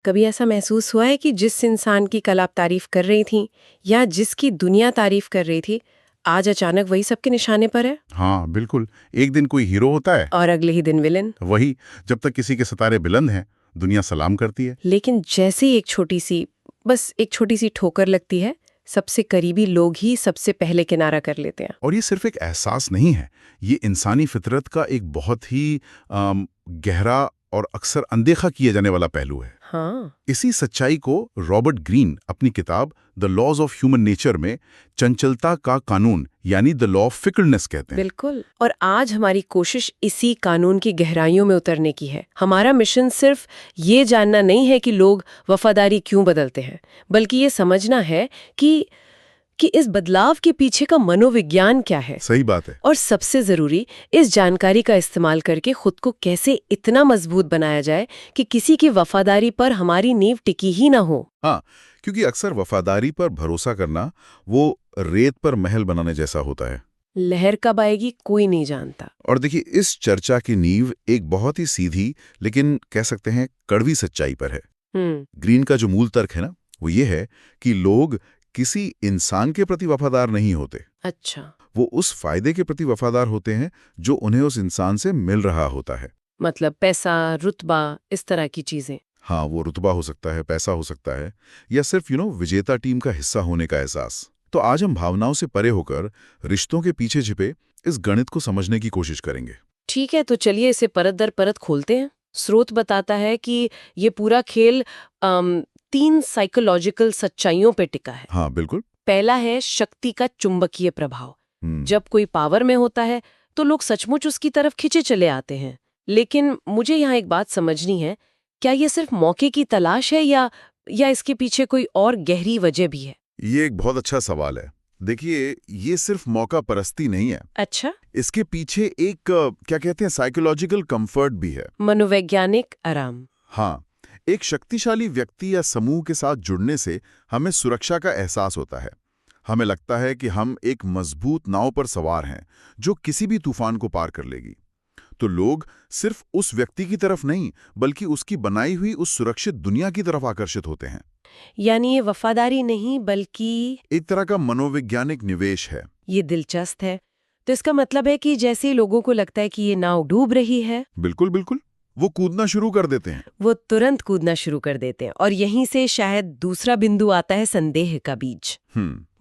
कभी ऐसा महसूस हुआ है कि जिस इंसान की कल आप तारीफ कर रही थी या जिसकी दुनिया तारीफ कर रही थी, आज अचानक वही सबके निशाने पर है हाँ बिल्कुल। एक दिन कोई हीरो होता है, और अगले ही दिन विलेन। वही। जब तक किसी के सितारे बुलंद हैं, दुनिया सलाम करती है। लेकिन जैसे ही बस एक छोटी सी ठोकर लगती है, सबसे करीबी लोग ही सबसे पहले किनारा कर लेते हैं। और ये सिर्फ एक एहसास नहीं है, ये इंसानी फितरत का एक बहुत ही गहरा और अक्सर अनदेखा किया जाने वाला पहलू है। हाँ, इसी सच्चाई को रॉबर्ट ग्रीन अपनी किताब the laws of human nature में चंचलता का कानून यानी द लॉ ऑफ फिकलनेस कहते हैं। बिल्कुल। और आज हमारी कोशिश इसी कानून की गहराइयों में उतरने की है। हमारा मिशन सिर्फ ये जानना नहीं है कि लोग वफादारी क्यों बदलते हैं, बल्कि ये समझना है कि इस बदलाव के पीछे का मनोविज्ञान क्या है। सही बात है। और सबसे जरूरी, इस जानकारी का इस्तेमाल करके खुद को कैसे इतना मजबूत बनाया जाए कि किसी की वफादारी पर हमारी नींव टिकी ही ना हो। हाँ, क्योंकि अक्सर वफादारी पर भरोसा करना वो रेत पर महल बनाने जैसा होता है। लहर कब आएगी कोई नहीं जानता। और देखिए, इस चर्चा की नींव एक बहुत ही सीधी लेकिन कह सकते हैं कड़वी सच्चाई पर है। ग्रीन का जो मूल तर्क है ना, वो ये है कि लोग किसी इंसान के प्रति वफादार नहीं होते। अच्छा, वो उस फायदे के प्रति वफादार होते हैं जो उन्हें उस इंसान से मिल रहा होता है। मतलब पैसा, रुतबा, इस तरह की चीजें। हाँ, वो रुतबा हो सकता है, पैसा हो सकता है, या सिर्फ विजेता टीम का हिस्सा होने का एहसास। तो आज हम भावनाओं से परे होकर रिश्तों के पीछे छिपे इस गणित को समझने की कोशिश करेंगे। ठीक है, तो चलिए इसे परत दर परत खोलते हैं। स्रोत बताता है कि ये पूरा खेल 3 साइकोलॉजिकल सच्चाइयों पे टिका है। हाँ बिल्कुल। पहला है शक्ति का चुंबकीय प्रभाव। हम्म, जब कोई पावर में होता है तो लोग सचमुच उसकी तरफ खिंचे चले आते हैं। लेकिन मुझे यहाँ एक बात समझनी है, क्या ये सिर्फ मौके की तलाश है या इसके पीछे कोई और गहरी वजह भी है? ये एक बहुत अच्छा सवाल है। देखिए, ये सिर्फ मौका परस्ती नहीं है। अच्छा, इसके पीछे एक क्या कहते हैं, साइकोलॉजिकल कंफर्ट भी है। मनोवैज्ञानिक आराम। हाँ, एक शक्तिशाली व्यक्ति या समूह के साथ जुड़ने से हमें सुरक्षा का एहसास होता है। हमें लगता है कि हम एक मजबूत नाव पर सवार हैं जो किसी भी तूफान को पार कर लेगी। तो लोग सिर्फ उस व्यक्ति की तरफ नहीं, बल्कि उसकी बनाई हुई उस सुरक्षित दुनिया की तरफ आकर्षित होते हैं। यानी ये वफादारी नहीं बल्कि एक तरह का मनोवैज्ञानिक निवेश है। ये दिलचस्प है। तो इसका मतलब है कि जैसे ही लोगों को लगता है कि ये नाव डूब रही है, बिल्कुल बिल्कुल, वो कूदना शुरू कर देते हैं। वो तुरंत कूदना शुरू कर देते हैं। और यहीं से शायद दूसरा बिंदु आता है, संदेह का बीज।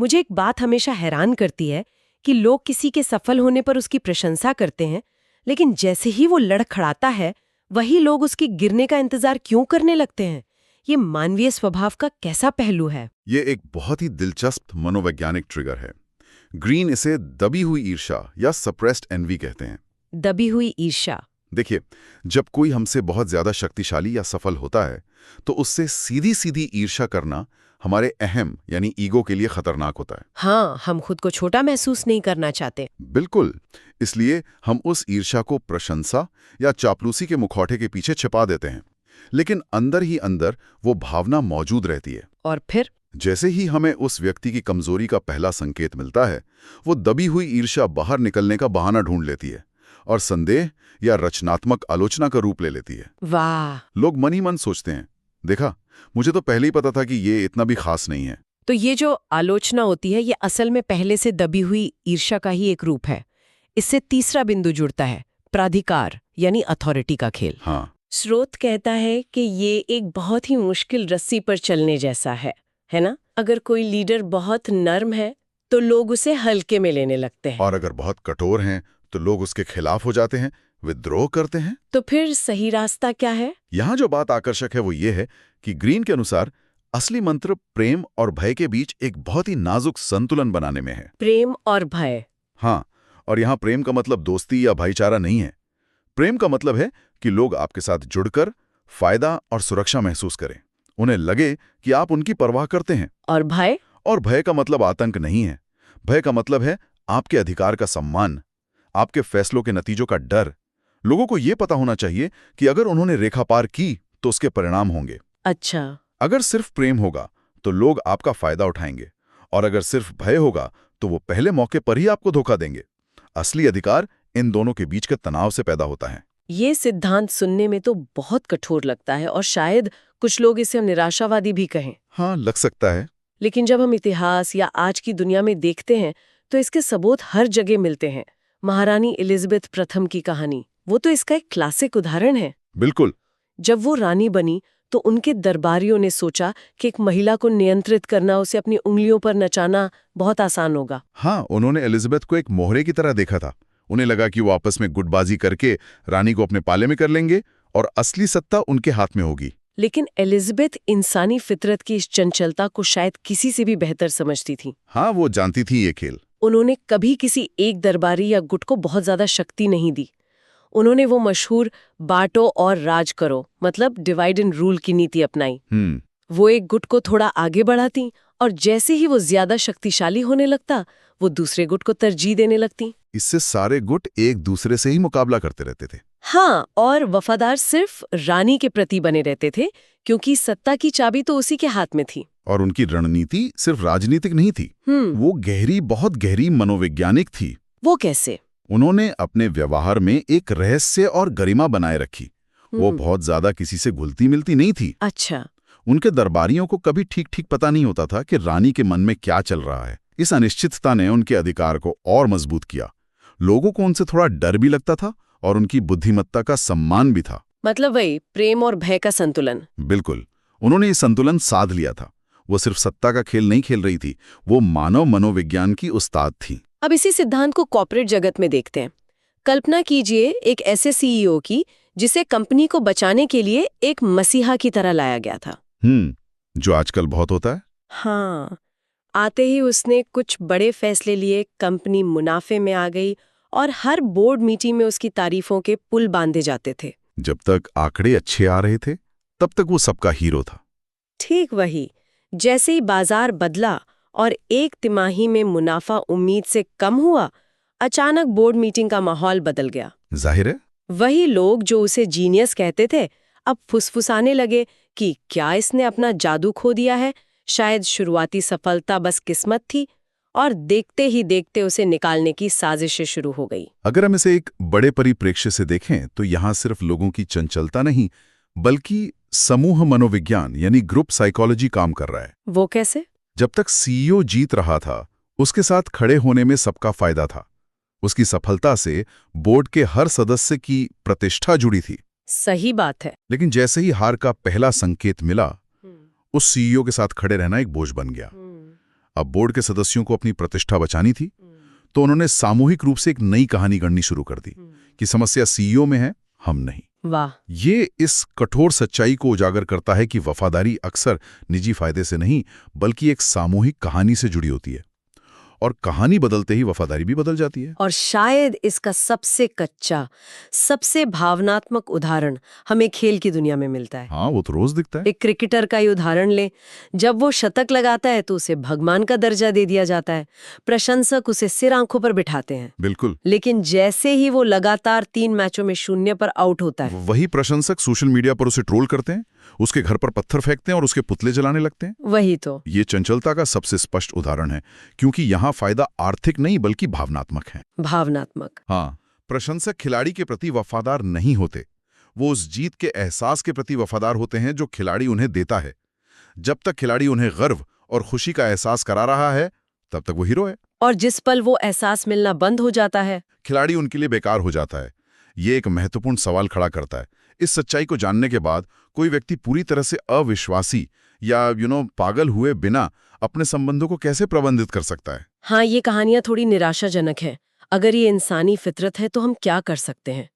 मुझे एक बात हमेशा हैरान करती है कि लोग किसी के सफल होने पर उसकी प्रशंसा करते हैं, लेकिन जैसे ही वो लड़खड़ाता है, वही लोग उसके गिरने का इंतजार क्यों करने लगते हैं? ये मानवीय स्वभाव का कैसा पहलू है? ये एक बहुत ही दिलचस्प मनोवैज्ञानिक ट्रिगर है। ग्रीन इसे दबी हुई ईर्ष्या या सप्रेस्ड एनवी कहते हैं। दबी हुई ईर्ष्या। देखिए, जब कोई हमसे बहुत ज्यादा शक्तिशाली या सफल होता है, तो उससे सीधी सीधी ईर्ष्या करना हमारे अहम यानी ईगो के लिए खतरनाक होता है। हाँ, हम खुद को छोटा महसूस नहीं करना चाहते। बिल्कुल। इसलिए हम उस ईर्ष्या को प्रशंसा या चापलूसी के मुखौटे के पीछे छिपा देते हैं, लेकिन अंदर ही अंदर वो भावना मौजूद रहती है। और फिर जैसे ही हमें उस व्यक्ति की कमजोरी का पहला संकेत मिलता है, वो दबी हुई ईर्ष्या बाहर निकलने का बहाना ढूंढ लेती है और संदेह या रचनात्मक आलोचना का रूप ले लेती है। वाह! लोग मन ही मन सोचते हैं, देखा, मुझे तो पहले ही पता था कि ये इतना भी खास नहीं है। तो ये जो आलोचना होती है, ये असल में पहले से दबी हुई ईर्ष्या का ही एक रूप है। इससे तीसरा बिंदु जुड़ता है, प्राधिकार यानी अथॉरिटी का खेल। हाँ, स्रोत कहता है कि ये एक बहुत ही मुश्किल रस्सी पर चलने जैसा है ना? अगर कोई लीडर बहुत नर्म है तो लोग उसे हल्के में लेने लगते हैं, और अगर बहुत कठोर हैं तो लोग उसके खिलाफ हो जाते हैं, विद्रोह करते हैं। तो फिर सही रास्ता क्या है? यहाँ जो बात आकर्षक है वो ये है कि ग्रीन के अनुसार असली मंत्र प्रेम और भय के बीच एक बहुत ही नाजुक संतुलन बनाने में है। प्रेम और भय। हाँ, और यहाँ प्रेम का मतलब दोस्ती या भाईचारा नहीं है। प्रेम का मतलब है कि लोग आपके साथ जुड़कर फायदा और सुरक्षा महसूस करें, उन्हें लगे कि आप उनकी परवाह करते हैं। और भय? और भय का मतलब आतंक नहीं है। भय का मतलब है आपके अधिकार का सम्मान, आपके फैसलों के नतीजों का डर। लोगों को यह पता होना चाहिए कि अगर उन्होंने रेखा पार की तो उसके परिणाम होंगे। अच्छा, अगर सिर्फ प्रेम होगा तो लोग आपका फायदा उठाएंगे, और अगर सिर्फ भय होगा तो वो पहले मौके पर ही आपको धोखा देंगे। असली अधिकार इन दोनों के बीच के तनाव से पैदा होता है। ये सिद्धांत सुनने में तो बहुत कठोर लगता है और शायद कुछ लोग इसे निराशावादी भी कहें। हाँ, लग सकता है। लेकिन जब हम इतिहास या आज की दुनिया में देखते हैं तो इसके सबूत हर जगह मिलते हैं। महारानी एलिजाबेथ प्रथम की कहानी, वो तो इसका एक क्लासिक उदाहरण है। बिल्कुल। जब वो रानी बनी तो उनके दरबारियों ने सोचा कि एक महिला को नियंत्रित करना, उसे अपनी उंगलियों पर नचाना बहुत आसान होगा। हाँ, उन्होंने एलिजाबेथ को एक मोहरे की तरह देखा था। उन्हें लगा कि वो आपस में गुटबाजी करके रानी को अपने पाले में कर लेंगे और असली सत्ता उनके हाथ में होगी। लेकिन एलिजाबेथ इंसानी फितरत की इस चंचलता को शायद किसी से भी बेहतर समझती थी। हाँ, वो जानती थी ये खेल। उन्होंने कभी किसी एक दरबारी या गुट को बहुत ज्यादा शक्ति नहीं दी। उन्होंने वो मशहूर बांटो और राज करो, मतलब डिवाइड एंड रूल की नीति अपनाई। वो एक गुट को थोड़ा आगे बढ़ाती और जैसे ही वो ज्यादा शक्तिशाली होने लगता, वो दूसरे गुट को तरजीह देने लगती। इससे सारे गुट एक दूसरे से ही मुकाबला करते रहते थे। हाँ, और वफादार सिर्फ रानी के प्रति बने रहते थे, क्योंकि सत्ता की चाबी तो उसी के हाथ में थी। और उनकी रणनीति सिर्फ राजनीतिक नहीं थी, वो बहुत गहरी मनोवैज्ञानिक थी। वो कैसे? उन्होंने अपने व्यवहार में एक रहस्य और गरिमा बनाए रखी। वो बहुत ज्यादा किसी से घुलती मिलती नहीं थी। अच्छा। उनके दरबारियों को कभी ठीक पता नहीं होता था कि रानी के मन में क्या चल रहा है। इस अनिश्चितता ने उनके अधिकार को और मजबूत किया। लोगों को उनसे थोड़ा डर भी लगता था और उनकी बुद्धिमत्ता का सम्मान भी था। मतलब वही प्रेम और भय का संतुलन। बिल्कुल। उन्होंने ये संतुलन साध लिया था। वो सिर्फ सत्ता का खेल नहीं खेल रही थी, वो मानव मनोविज्ञान की उस्ताद थी। अब इसी सिद्धांत को कॉर्पोरेट जगत में देखते हैं। कल्पना कीजिए एक ऐसे सीईओ की जिसे कंपनी को बचाने के लिए एक मसीहा की तरह लाया गया था। जो आजकल बहुत होता है। हाँ, आते ही उसने कुछ बड़े फैसले लिए, कंपनी मुनाफे में आ गई और हर बोर्ड मीटिंग में उसकी तारीफों के पुल बांधे जाते थे। जब तक आंकड़े अच्छे आ रहे थे तब तक वो सबका हीरो था। ठीक वही, जैसे ही बाजार बदला और एक तिमाही में मुनाफा उम्मीद से कम हुआ, अचानक बोर्ड मीटिंग का माहौल बदल गया। जाहिर है वही लोग जो उसे जीनियस कहते थे अब फुसफुसाने लगे कि क्या इसने अपना जादू खो दिया है, शायद शुरुआती सफलता बस किस्मत थी। और देखते ही देखते उसे निकालने की साजिशें शुरू हो गई। अगर हम इसे एक बड़े परिप्रेक्ष्य से देखें तो यहाँ सिर्फ लोगों की चंचलता नहीं, बल्कि समूह मनोविज्ञान यानी ग्रुप साइकोलॉजी काम कर रहा है। वो कैसे? जब तक सीईओ जीत रहा था, उसके साथ खड़े होने में सबका फायदा था। उसकी सफलता से बोर्ड के हर सदस्य की प्रतिष्ठा जुड़ी थी। सही बात है। लेकिन जैसे ही हार का पहला संकेत मिला, उस सीईओ के साथ खड़े रहना एक बोझ बन गया। अब बोर्ड के सदस्यों को अपनी प्रतिष्ठा बचानी थी, तो उन्होंने सामूहिक रूप से एक नई कहानी गढ़नी शुरू कर दी कि समस्या सीईओ में है, हम नहीं। वाह! ये इस कठोर सच्चाई को उजागर करता है कि वफादारी अक्सर निजी फायदे से नहीं, बल्कि एक सामूहिक कहानी से जुड़ी होती है। और कहानी बदलते ही वफादारी भी बदल जाती है। और शायद इसका सबसे कच्चा, सबसे भावनात्मक उदाहरण हमें खेल की दुनिया में मिलता है। हाँ, वो तो रोज दिखता है। एक क्रिकेटर का ही उदाहरण ले, जब वो शतक लगाता है तो उसे भगवान का दर्जा दे दिया जाता है। प्रशंसक उसे सिर आंखों पर बिठाते हैं। बिल्कुल। लेकिन जैसे ही वो लगातार 3 मैचों में 0 पर आउट होता है, वही प्रशंसक सोशल मीडिया पर उसे ट्रोल करते हैं, उसके घर पर पत्थर फेंकते हैं और उसके पुतले जलाने लगते हैं। वही तो। ये चंचलता का सबसे स्पष्ट उदाहरण है, क्योंकि यहाँ फायदा आर्थिक नहीं बल्कि भावनात्मक है। भावनात्मक। हाँ, प्रशंसक खिलाड़ी के प्रति वफादार नहीं होते, वो उस जीत के एहसास के प्रति वफादार होते हैं जो खिलाड़ी उन्हें देता है। जब तक खिलाड़ी उन्हें गर्व और खुशी का एहसास करा रहा है, तब तक वो हीरो है। और जिस पल वो एहसास मिलना बंद हो जाता है, खिलाड़ी उनके लिए बेकार हो जाता है। ये एक महत्वपूर्ण सवाल खड़ा करता है। इस सच्चाई को जानने के बाद कोई व्यक्ति पूरी तरह से अविश्वासी या पागल हुए बिना अपने संबंधों को कैसे प्रबंधित कर सकता है? हाँ, ये कहानियां थोड़ी निराशाजनक है। अगर ये इंसानी फितरत है तो हम क्या कर सकते हैं?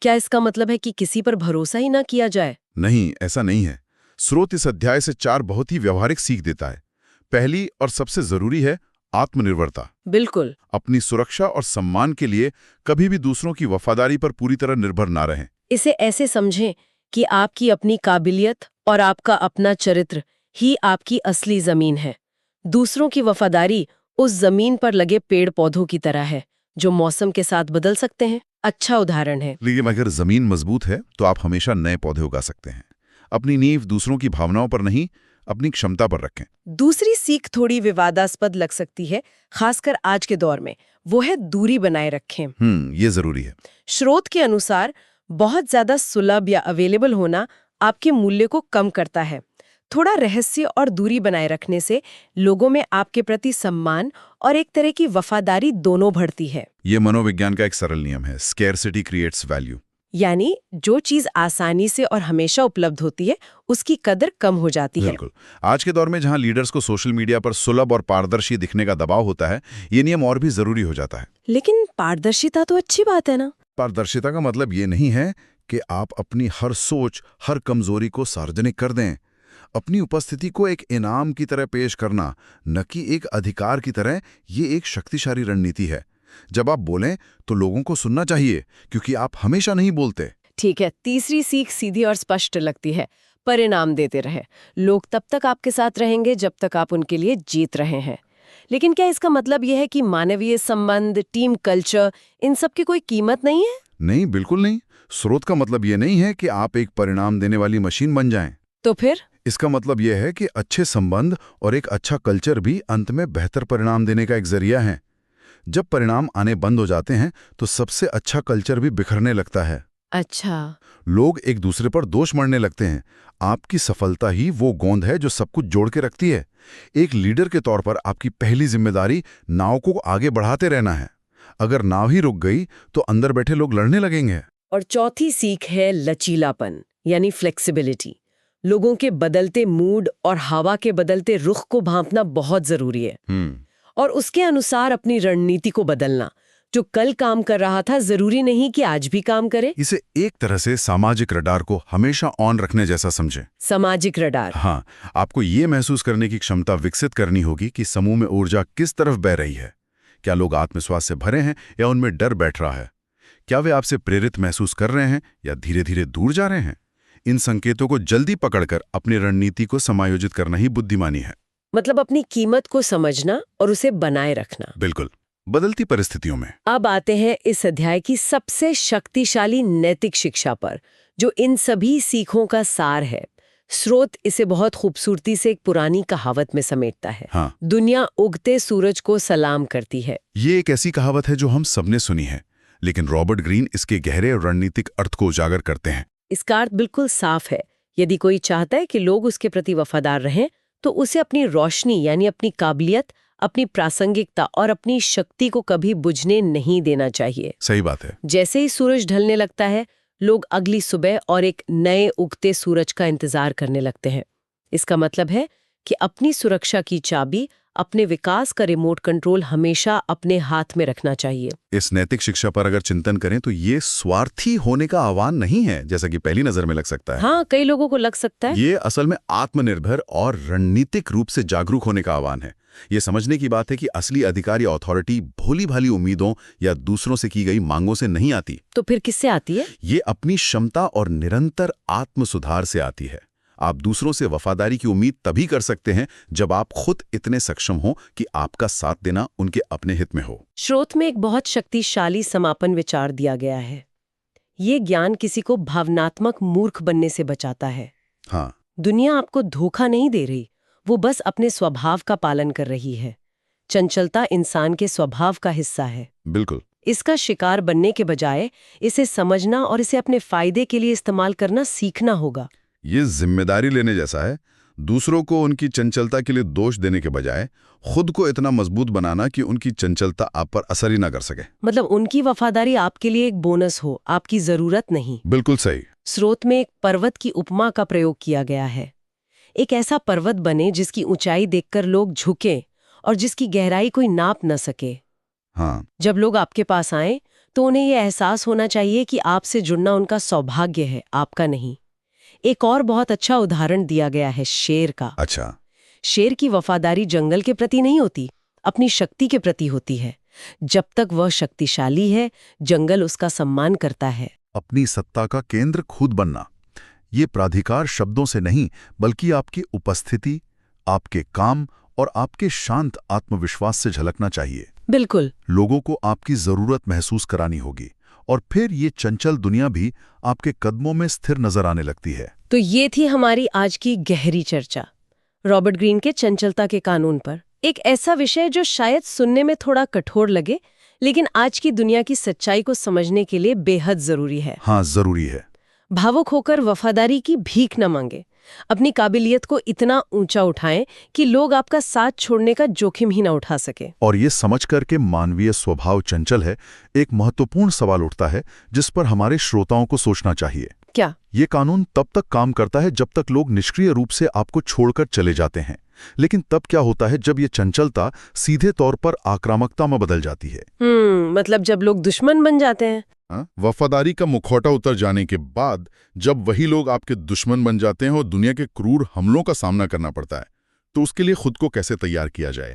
क्या इसका मतलब है कि किसी पर भरोसा ही ना किया जाए? नहीं, ऐसा नहीं है। स्रोत इस अध्याय से 4 बहुत ही व्यवहारिक सीख देता है। पहली और सबसे जरूरी है आत्मनिर्भरता। बिल्कुल। अपनी सुरक्षा और सम्मान के लिए कभी भी दूसरों की वफादारी पर पूरी तरह निर्भर ना रहें। इसे ऐसे समझें कि आपकी अपनी काबिलियत और आपका अपना चरित्र ही आपकी असली जमीन है। दूसरों की वफादारी उस जमीन पर लगे पेड़ पौधों की तरह है, जो मौसम के साथ बदल सकते हैं। अच्छा उदाहरण है। लेकिन अगर जमीन मजबूत है तो आप हमेशा नए पौधे उगा सकते हैं। अपनी नींव दूसरों की भावनाओं पर नहीं, अपनी क्षमता पर रखें। दूसरी सीख थोड़ी विवादास्पद लग सकती है, खासकर आज के दौर में। वो है दूरी बनाए रखें। ये जरूरी है। स्रोत के अनुसार बहुत ज्यादा सुलभ या अवेलेबल होना आपके मूल्य को कम करता है। थोड़ा रहस्य और दूरी बनाए रखने से लोगों में आपके प्रति सम्मान और एक तरह की वफादारी दोनों बढ़ती है। ये मनोविज्ञान का एक सरल नियम है, स्कैरसिटी क्रिएट्स वैल्यू। यानी जो चीज आसानी से और हमेशा उपलब्ध होती है उसकी कदर कम हो जाती है। बिल्कुल। आज के दौर में जहां लीडर्स को सोशल मीडिया पर सुलभ और पारदर्शी दिखने का दबाव होता है, ये नियम और भी जरूरी हो जाता है। लेकिन पारदर्शिता तो अच्छी बात है ना। पारदर्शिता का मतलब ये नहीं है कि आप अपनी हर सोच, हर कमजोरी को सार्वजनिक कर दें। अपनी उपस्थिति को एक इनाम की तरह पेश करना, न कि एक अधिकार की तरह, ये एक शक्तिशाली रणनीति है। जब आप बोलें तो लोगों को सुनना चाहिए, क्योंकि आप हमेशा नहीं बोलते। ठीक है, तीसरी सीख सीधी और स्पष्ट लगती है। परिणाम देते रहे। लोग तब तक आपके साथ रहेंगे जब तक आप उनके लिए जीत रहे हैं। लेकिन क्या इसका मतलब यह है कि मानवीय संबंध, टीम कल्चर, इन सब की कोई कीमत नहीं है? नहीं, बिल्कुल नहीं। स्रोत का मतलब ये नहीं है कि आप एक परिणाम देने वाली मशीन बन जाएं। तो फिर इसका मतलब यह है कि अच्छे संबंध और एक अच्छा कल्चर भी अंत में बेहतर परिणाम देने का एक जरिया है। जब परिणाम आने बंद हो जाते हैं तो सबसे अच्छा कल्चर भी बिखरने लगता है। अच्छा, लोग एक दूसरे पर दोष मढ़ने लगते हैं। आपकी सफलता ही वो गोंद है जो सब कुछ जोड़ के रखती है। एक लीडर के तौर पर आपकी पहली जिम्मेदारी नाव को आगे बढ़ाते रहना है। अगर नाव ही रुक गई तो अंदर बैठे लोग लड़ने लगेंगे। और चौथी सीख है लचीलापन, यानी फ्लेक्सिबिलिटी। लोगों के बदलते मूड और हवा के बदलते रुख को भांपना बहुत जरूरी है। और उसके अनुसार अपनी रणनीति को बदलना। जो कल काम कर रहा था जरूरी नहीं कि आज भी काम करे। इसे एक तरह से सामाजिक रडार को हमेशा ऑन रखने जैसा समझें। सामाजिक रडार। हाँ, आपको ये महसूस करने की क्षमता विकसित करनी होगी कि समूह में ऊर्जा किस तरफ बह रही है। क्या लोग आत्मविश्वास से भरे हैं या उनमें डर बैठ रहा है? क्या वे आपसे प्रेरित महसूस कर रहे हैं या धीरे धीरे दूर जा रहे हैं? इन संकेतों को जल्दी पकड़कर अपनी रणनीति को समायोजित करना ही बुद्धिमानी है। मतलब अपनी कीमत को समझना और उसे बनाए रखना। बिल्कुल, बदलती परिस्थितियों में। अब आते हैं इस अध्याय की सबसे शक्तिशाली नैतिक शिक्षा पर, जो इन सभी सीखों का सार है। स्रोत इसे बहुत खूबसूरती से एक पुरानी कहावत में समेटता है। हाँ। दुनिया उगते सूरज को सलाम करती है। ये एक ऐसी कहावत है जो हम सबने सुनी है, लेकिन रॉबर्ट ग्रीन इसके गहरे रणनीतिक अर्थ को उजागर करते हैं। इसका अर्थ बिल्कुल साफ है। यदि कोई चाहता है कि लोग उसके प्रति वफादार रहें, तो उसे अपनी रोशनी यानी अपनी काबिलियत, अपनी प्रासंगिकता और अपनी शक्ति को कभी बुझने नहीं देना चाहिए। सही बात है। जैसे ही सूरज ढलने लगता है, लोग अगली सुबह और एक नए उगते सूरज का इंतजार करने लगते हैं। इसका मतलब है कि अपनी सुरक्षा की चाबी, अपने विकास का रिमोट कंट्रोल हमेशा अपने हाथ में रखना चाहिए। इस नैतिक शिक्षा पर अगर चिंतन करें तो ये स्वार्थी होने का आह्वान नहीं है, जैसा कि पहली नजर में लग सकता है। हाँ, कई लोगों को लग सकता है। ये असल में आत्मनिर्भर और रणनीतिक रूप से जागरूक होने का आह्वान है। ये समझने की बात है कि असली अधिकार या अथॉरिटी भोली भाली उम्मीदों या दूसरों से की गई मांगों से नहीं आती। तो फिर किससे आती है? ये अपनी क्षमता और निरंतर आत्म सुधार से आती है। आप दूसरों से वफादारी की उम्मीद तभी कर सकते हैं जब आप खुद इतने सक्षम हो कि आपका साथ देना उनके अपने हित में हो। स्रोत में एक बहुत शक्तिशाली समापन विचार दिया गया है। ये ज्ञान किसी को भावनात्मक मूर्ख बनने से बचाता है। हाँ। दुनिया आपको धोखा नहीं दे रही, वो बस अपने स्वभाव का पालन कर रही है। चंचलता इंसान के स्वभाव का हिस्सा है। बिल्कुल। इसका शिकार बनने के बजाय इसे समझना और इसे अपने फायदे के लिए इस्तेमाल करना सीखना होगा। ये जिम्मेदारी लेने जैसा है। दूसरों को उनकी चंचलता के लिए दोष देने के बजाय खुद को इतना मजबूत बनाना कि उनकी चंचलता आप पर असर ही ना कर सके। मतलब उनकी वफादारी आपके लिए एक बोनस हो, आपकी जरूरत नहीं। बिल्कुल सही। स्रोत में एक पर्वत की उपमा का प्रयोग किया गया है। एक ऐसा पर्वत बने जिसकी ऊंचाई देखकर लोग झुके और जिसकी गहराई कोई नाप न सके। हाँ। जब लोग आपके पास आए तो उन्हें यह एहसास होना चाहिए कि आपसे जुड़ना उनका सौभाग्य है, आपका नहीं। एक और बहुत अच्छा उदाहरण दिया गया है शेर का। अच्छा। शेर की वफादारी जंगल के प्रति नहीं होती, अपनी शक्ति के प्रति होती है। जब तक वह शक्तिशाली है, जंगल उसका सम्मान करता है। अपनी सत्ता का केंद्र खुद बनना, ये प्राधिकार शब्दों से नहीं बल्कि आपकी उपस्थिति, आपके काम और आपके शांत आत्मविश्वास से झलकना चाहिए। बिल्कुल। लोगों को आपकी जरूरत महसूस करानी होगी और फिर ये चंचल दुनिया भी आपके कदमों में स्थिर नजर आने लगती है। तो ये थी हमारी आज की गहरी चर्चा रॉबर्ट ग्रीन के चंचलता के कानून पर। एक ऐसा विषय जो शायद सुनने में थोड़ा कठोर लगे, लेकिन आज की दुनिया की सच्चाई को समझने के लिए बेहद जरूरी है। हाँ, जरूरी है। भावुक होकर वफादारी की भीख न मांगे, अपनी काबिलियत को इतना ऊंचा उठाएं कि लोग आपका साथ छोड़ने का जोखिम ही ना उठा सके। और ये समझ कर के मानवीय स्वभाव चंचल है, एक महत्वपूर्ण सवाल उठता है जिस पर हमारे श्रोताओं को सोचना चाहिए। क्या ये कानून तब तक काम करता है जब तक लोग निष्क्रिय रूप से आपको छोड़कर चले जाते हैं, लेकिन तब क्या होता है जब ये चंचलता सीधे तौर पर आक्रामकता में बदल जाती है? मतलब जब लोग दुश्मन बन जाते हैं। वफादारी का मुखौटा उतर जाने के बाद जब वही लोग आपके दुश्मन बन जाते हैं और दुनिया के क्रूर हमलों का सामना करना पड़ता है, तो उसके लिए खुद को कैसे तैयार किया जाए?